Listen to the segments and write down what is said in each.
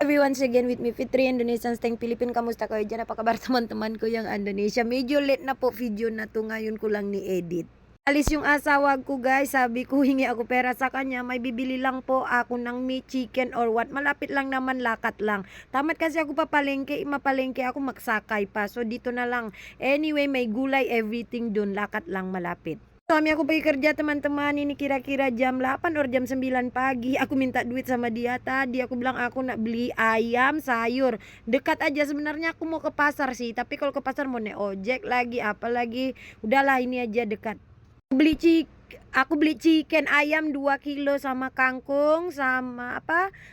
Everyone, again with me, Fitri Indonesian Staying Philippine. Kamusta kayo dyan? Apa kabar teman-teman ko yang Indonesia? Medyo late na po video na to, ngayon ko lang ni-edit. Alis yung asawa ko guys, sabi ko hingi ako pera sa kanya, may bibili lang po ako ng meat, chicken or what. Malapit lang naman, lakat lang. Tamad kasi ako mapalengke ako magsakay pa. So dito na lang. Anyway, may gulay, everything dun, lakat lang malapit. Kami aku pergi kerja teman-teman, ini kira-kira jam 8 or jam 9 pagi. Aku minta duit sama dia tadi. Aku bilang aku nak beli ayam, sayur. Dekat aja sebenarnya, aku mau ke pasar sih. Tapi kalau ke pasar mau naik ojek lagi, apa lagi. Udahlah, ini aja dekat. Aku beli chicken ayam 2 kilo sama kangkung sama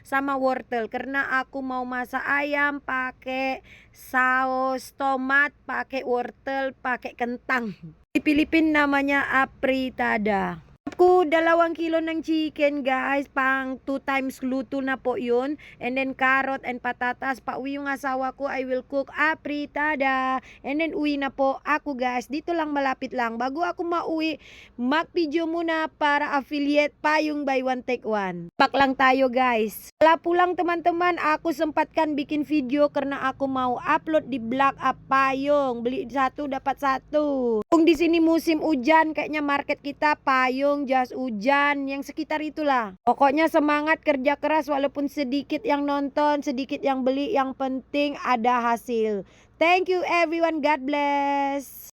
sama wortel karena aku mau masak ayam pakai saus tomat, pakai wortel, pakai kentang. Di Filipina namanya apritada. Aku 2 kilo ng chicken guys, pang 2 times luto na po yun. And then carrot and patatas. Pauwi yung asawa ko, I will cook apritada. And then uwi na po ako guys, dito lang malapit lang. Bago ako mauwi, mag-video muna para affiliate pa yung buy one take one. Pak lang tayo guys. Wala pulang teman-teman, aku sempatkan bikin video karena aku mau upload di Black Up Payung. Beli 1 dapat 1. Kung di sini musim hujan, kayaknya market kita payung, jas hujan, yang sekitar itulah. Pokoknya semangat kerja keras walaupun sedikit yang nonton, sedikit yang beli, yang penting ada hasil. Thank you everyone, God bless.